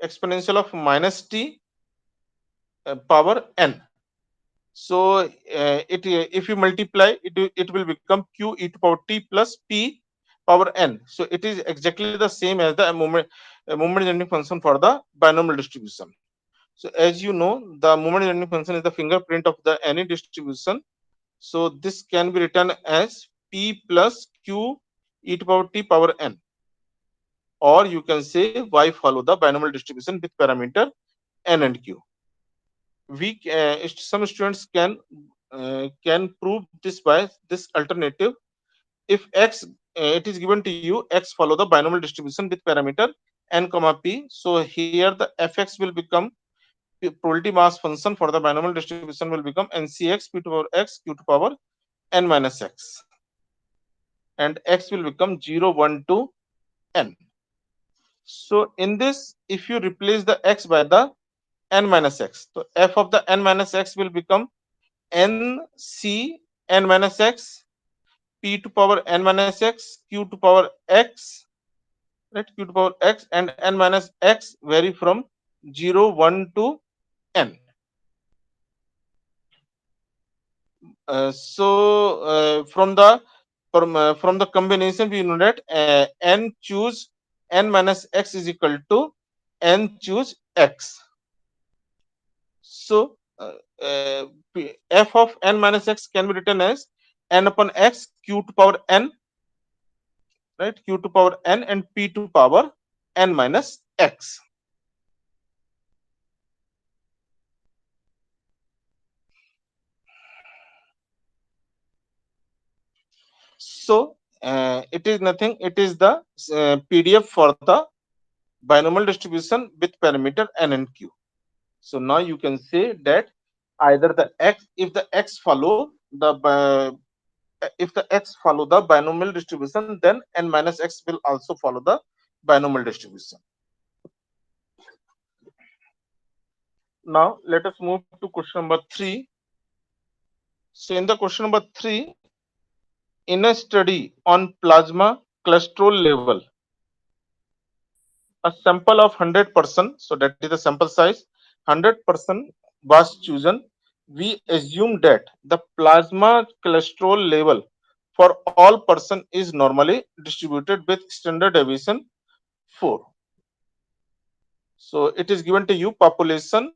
exponential of minus t power n. So if you multiply it will become q e to power t plus p power n. So it is exactly the same as the moment generating function for the binomial distribution. So as you know, the moment generating function is the fingerprint of the any distribution. So this can be written as p plus q e to power t power n, or you can say y follow the binomial distribution with parameter n and q. Some students can prove this by this alternative. If x it is given to you x follow the binomial distribution with parameter n comma p. So here the fx will become probability mass function for the binomial distribution will become ncx p to power x q to power n minus x, and x will become 0 1 to n. So in this, if you replace the x by the n minus x, so f of the n minus x will become n c n minus x p to power n minus x q to power x, right? Q to power x, and n minus x vary from 0 1 to n. From the combination we know that n choose n minus x is equal to n choose x. So f of n minus x can be written as n upon x q to power n, right? Q to power n and p to power n minus x. So it is nothing. It is the PDF for the binomial distribution with parameter n and q. So now you can say that either the x, if the x follow the if the x follow the binomial distribution, then n minus x will also follow the binomial distribution. Now let us move to question number 3. So in the question number 3, in a study on plasma cholesterol level, a sample of 100%, so that is the sample size, 100% was chosen. We assume that the plasma cholesterol level for all person is normally distributed with standard deviation 4. So it is given to you population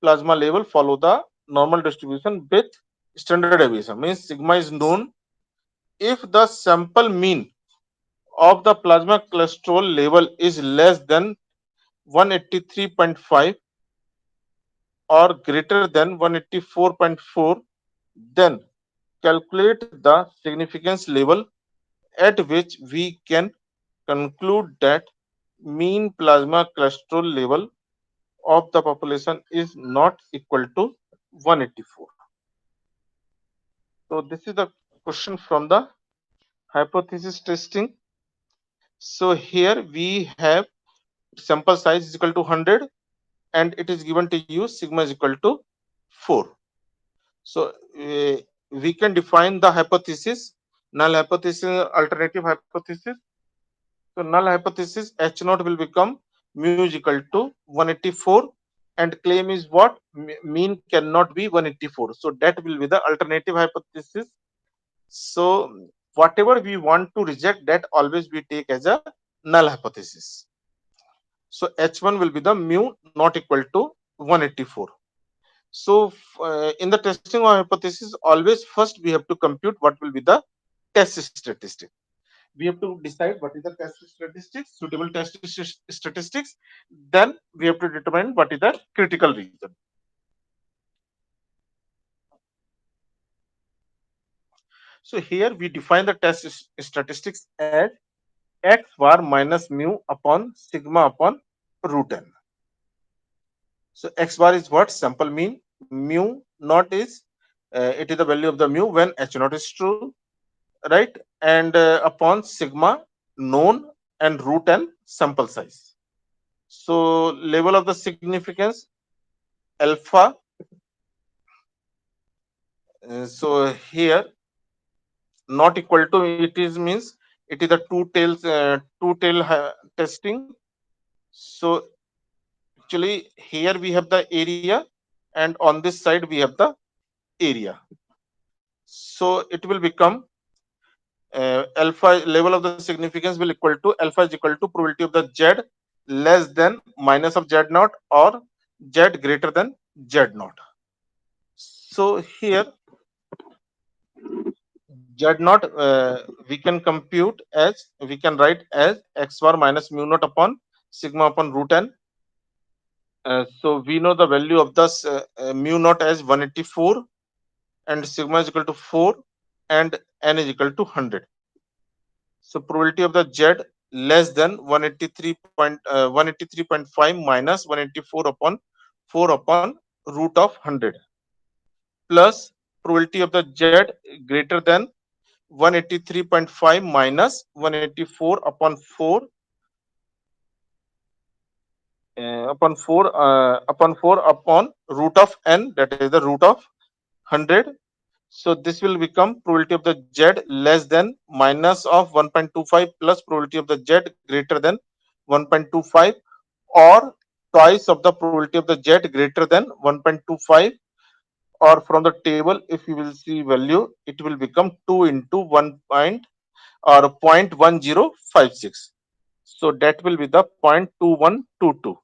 plasma level follow the normal distribution with standard deviation, means sigma is known if the sample mean of the plasma cholesterol level is less than 183.5 or greater than 184.4, then calculate the significance level at which we can conclude that mean plasma cholesterol level of the population is not equal to 184. So this is the question from the hypothesis testing. So here we have sample size is equal to 100 and it is given to you sigma is equal to 4. So we can define the hypothesis, null hypothesis, alternative hypothesis. So null hypothesis H naught will become mu is equal to 184 and claim is what? Mean cannot be 184. So that will be the alternative hypothesis. So whatever we want to reject, that always we take as a null hypothesis. So H1 will be the mu not equal to 184. So in the testing of hypothesis, always first we have to compute what will be the test statistic. We have to decide what is the test statistics, suitable test statistics. Then we have to determine what is the critical region. So here we define the test statistics as x bar minus mu upon sigma upon root n. So x bar is what? Sample mean. Mu naught is it is the value of the mu when h naught is true, right? And upon sigma known and root n sample size. So level of the significance alpha. So here not equal to it is means it is a two tail testing. So actually here we have the area and on this side we have the area. So it will become alpha level of the significance will equal to alpha is equal to probability of the z less than minus of z naught or z greater than z naught. So here z naught we can compute as we can write as x bar minus mu naught upon sigma upon root n. So we know the value of this mu naught as 184 and sigma is equal to 4 and n is equal to 100. So probability of the z less than 183.5 minus 184 upon 4 upon root of 100 plus probability of the z greater than 183.5 minus 184 upon 4 upon 4 upon root of n, that is the root of 100. So this will become probability of the z less than minus of 1.25 plus probability of the z greater than 1.25 or twice of the probability of the z greater than 1.25, or from the table if you will see value it will become 2 into 1 point or 0.1056. So that will be the 0.2122.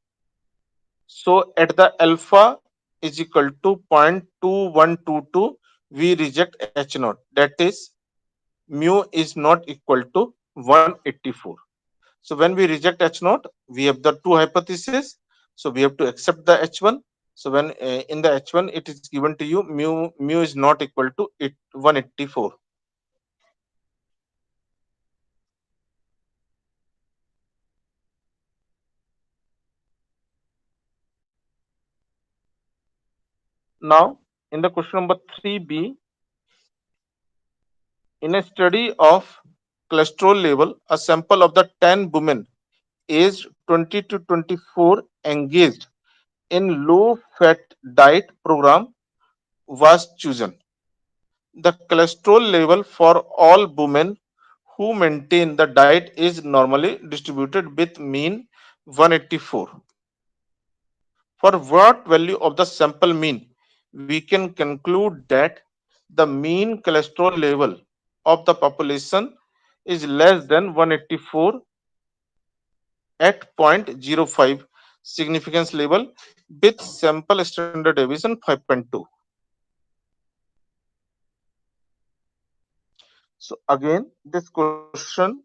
So at the alpha is equal to 0.2122, we reject H naught. That is mu is not equal to 184. So when we reject H naught, we have the two hypotheses. So we have to accept the H1. So when in the H1 it is given to you mu is not equal to 184. Now in the question number 3b, In a study of cholesterol level, a sample of the 10 women aged 20 to 24 engaged in low fat diet program was chosen. The cholesterol level for all women who maintain the diet is normally distributed with mean 184. For what value of the sample mean, we can conclude that the mean cholesterol level of the population is less than 184 at zero point zero 0.05 significance level with sample standard deviation 5.2. So again, this question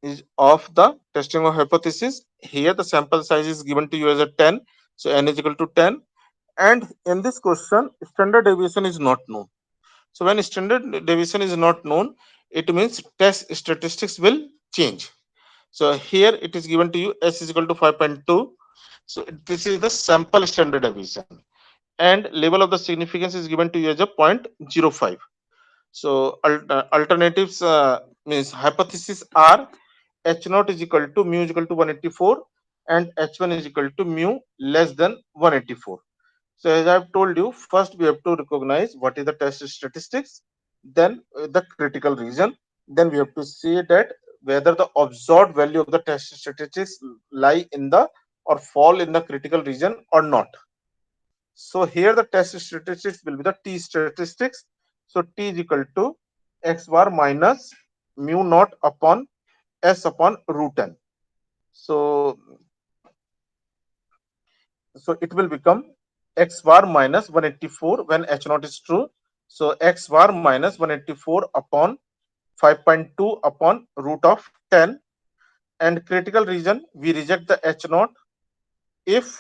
is of the testing of hypothesis. Here the sample size is given to you as a 10. So n is equal to 10. And in this question, standard deviation is not known. So when standard deviation is not known, it means test statistics will change. So here it is given to you s is equal to 5.2. So this is the sample standard deviation. And level of the significance is given to you as a 0.05. So alternatives means hypothesis are h naught is equal to mu is equal to 184 and h1 is equal to mu less than 184. So as I've told you, first we have to recognize what is the test statistics, then the critical region, then we have to see that whether the observed value of the test statistics lie in the or fall in the critical region or not. So here the test statistics will be the t statistics. So t is equal to x bar minus mu naught upon s upon root n. So it will become x bar minus 184 when h naught is true. So x bar minus 184 upon 5.2 upon root of 10, and critical region we reject the h naught if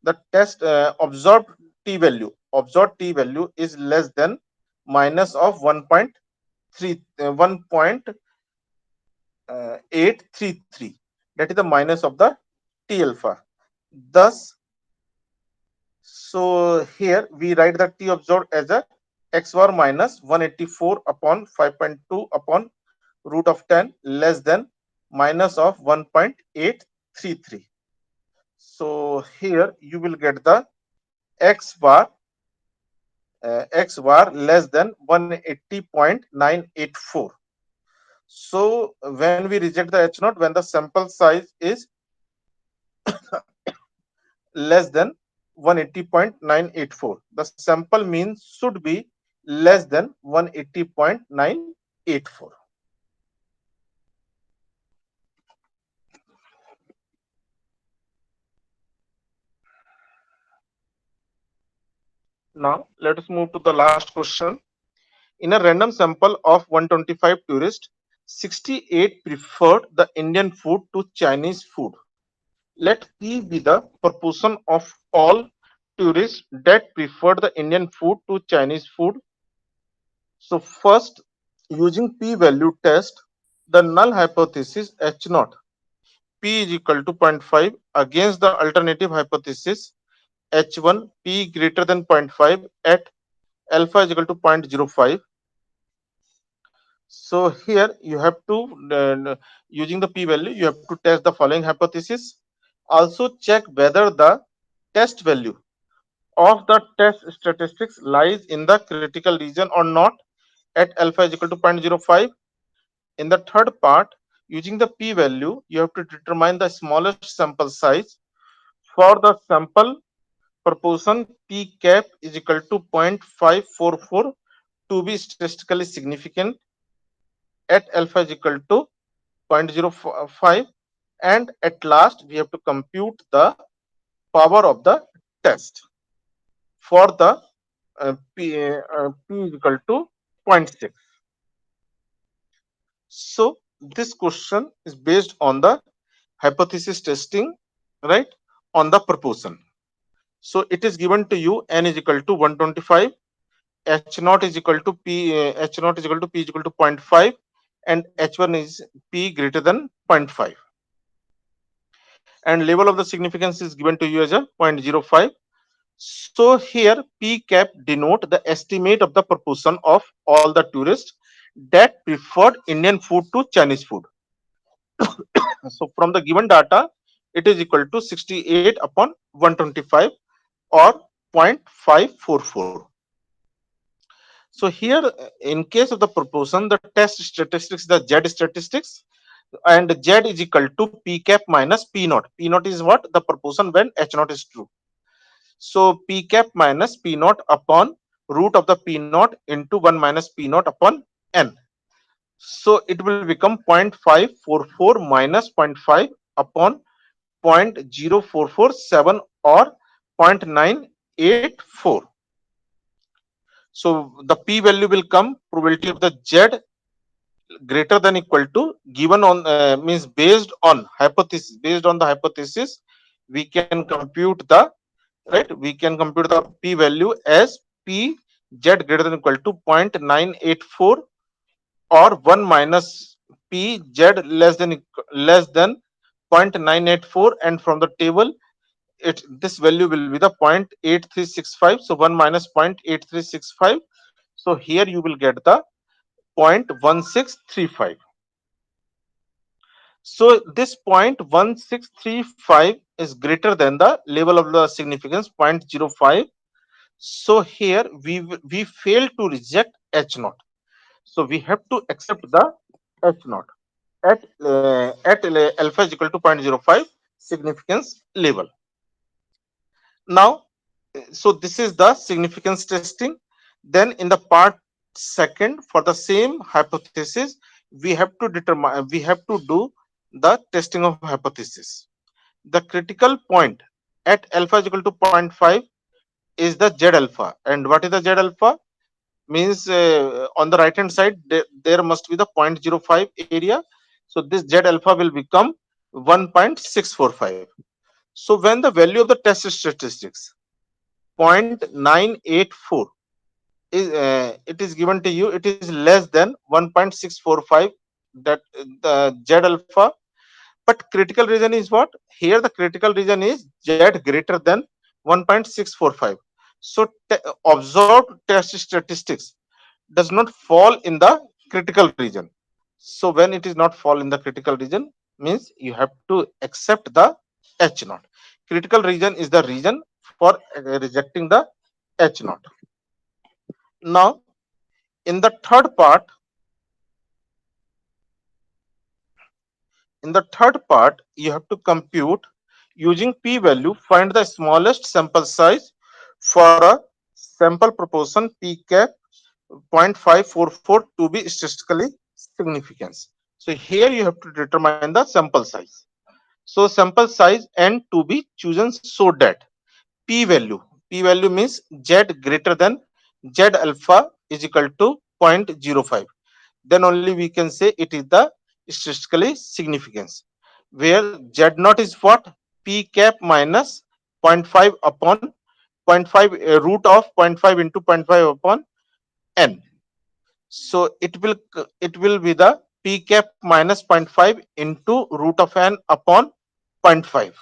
the test observed t value is less than minus of 1.3 1.833, that is the minus of the t alpha. Thus, so here we write the t observed as a x bar minus 184 upon 5.2 upon root of 10 less than minus of 1.833. So here you will get the x bar less than 180.984. So when we reject the h naught, when the sample size is less than 180.984, the sample mean should be less than 180.984. Now let us move to the last question. In a random sample of 125 tourists, 68 preferred the Indian food to Chinese food. Let P be the proportion of all tourists that preferred the Indian food to Chinese food. So first, using p-value test, the null hypothesis H naught p is equal to zero point 0.5 against the alternative hypothesis H1 p greater than 0.5 at alpha is equal to 0.05. So here you have to using the p-value you have to test the following hypothesis. Also check whether the test value of the test statistics lies in the critical region or not at alpha is equal to 0.05. In the third part, using the p-value, you have to determine the smallest sample size. For the sample proportion, p cap is equal to 0.544 to be statistically significant at alpha is equal to 0.05. And at last, we have to compute the power of the test for the p is equal to zero point 0.6. So this question is based on the hypothesis testing, right, on the proportion. So it is given to you n is equal to 125, h naught is equal to h naught is equal to p is equal to 0.5, and h1 is p greater than 0.5, and level of the significance is given to you as a 0.05. So here P cap denote the estimate of the proportion of all the tourists that preferred Indian food to Chinese food. So from the given data, it is equal to 68 upon 125 or 0.544. So here, in case of the proportion, the test statistics, the Z statistics, and Z is equal to P cap minus P naught. P naught is what? The proportion when H naught is true. So P cap minus P naught upon root of the P naught into 1 minus P naught upon N. So it will become 0.544 minus zero point 0.5 upon 0.0447 or 0.984. So the P value will come probability of the Z greater than equal to given on means based on the hypothesis we can compute the we can compute the P value as P Z greater than equal to 0.984 or 1 minus P Z less than 0.984, and from the table this value will be the 0.8365. So 1 minus 0.8365. So here you will get the 0.1635. So this 0.1635 is greater than the level of the significance 0.05. So here we fail to reject H naught. So we have to accept the H naught at alpha is equal to 0.05 significance level. Now, so this is the significance testing. Then in the part second, for the same hypothesis, we have to do the testing of hypothesis. The critical point at alpha is equal to 0.5 is the Z alpha. And what is the Z alpha? Means on the right hand side, there must be the 0.05 area. So this Z alpha will become 1.645. So when the value of the test statistics 0.984 is it is given to you, it is less than 1.645, that the Z alpha. But critical region is what? Here the critical region is Z greater than 1.645. So observed test statistics does not fall in the critical region. So when it is not fall in the critical region, means you have to accept the H naught. Critical region is the region for rejecting the H naught. Now in the third part, you have to compute using p value, find the smallest sample size for a sample proportion p cap 0.544 to be statistically significance. So here you have to determine the sample size. So sample size n to be chosen so that p value means Z greater than Z alpha is equal to 0.05. Then only we can say it is the statistically significance, where Z naught is what? P cap minus zero point 0.5 upon zero point 0.5 root of zero point 0.5 into zero point 0.5 upon n. So it will be the P cap minus zero point 0.5 into root of n upon zero point 0.5.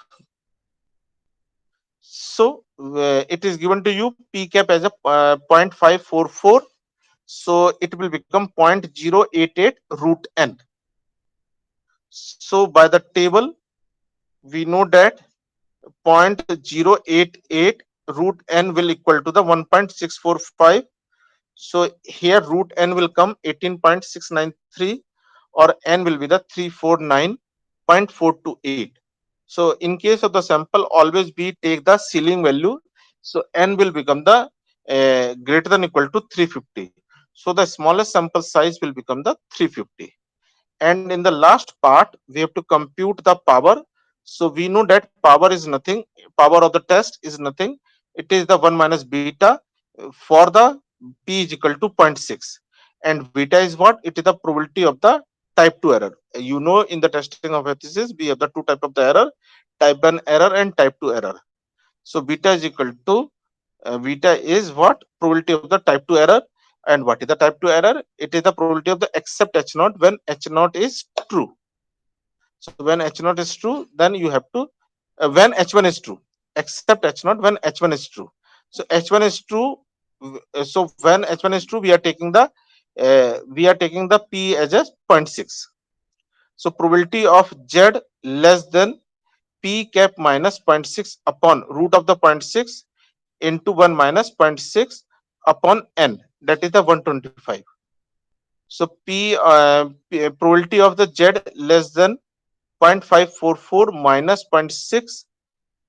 So it is given to you P cap as a 0.544. So it will become 0.088 root n. So by the table, we know that 0.088 root n will equal to the 1.645. So here root n will come 18.693 or n will be the 349.428. So in case of the sample, always we take the ceiling value. So n will become the greater than equal to 350. So the smallest sample size will become the 350. And in the last part, we have to compute the power. So we know that power is nothing, power of the test is nothing. It is the 1 minus beta for the p is equal to 0.6. And beta is what? It is the probability of the type 2 error. You know, in the testing of hypothesis, we have the two type of the error, type 1 error and type 2 error. So beta is equal to beta is what? Probability of the type 2 error. And what is the type 2 error? It is the probability of the accept H naught when H naught is true. So when H naught is true, then you have to when H1 is true, accept H naught when H1 is true. So H1 is true. So when H1 is true, we are taking the P as a zero point 0.6. So probability of Z less than P cap minus zero point 0.6 upon root of the zero point 0.6 into 1 minus zero point 0.6 upon n, that is the 125. So probability of the Z less than 0.544 minus zero point 0.6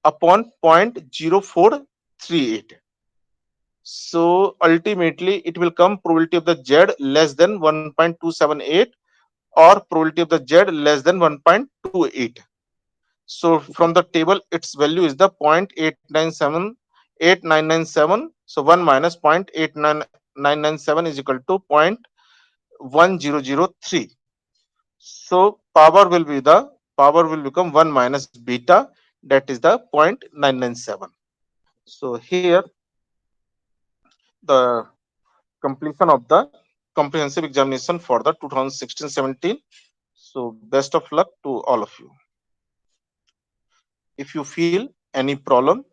upon 0.0438. So ultimately it will come probability of the Z less than 1.278 or probability of the Z less than 1.28. So from the table, its value is the 0.897897. So 1 minus 0.8997 is equal to 0.1003. So power will become 1 minus beta, that is the 0.997. So here the completion of the comprehensive examination for the 2016-17. So best of luck to all of you. If you feel any problem,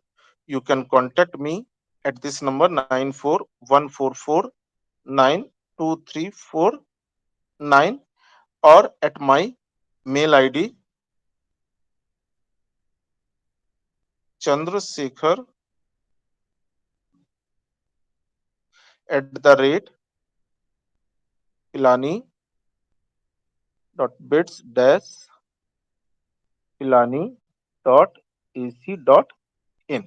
you can contact me at this number 9414492349 or at my mail ID chandrasekhar at the rate pilani dot bits dash pilani dot ac dot in,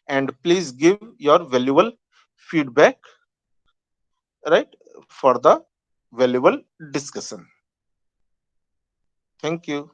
and please give your valuable feedback, right, for the valuable discussion. Thank you.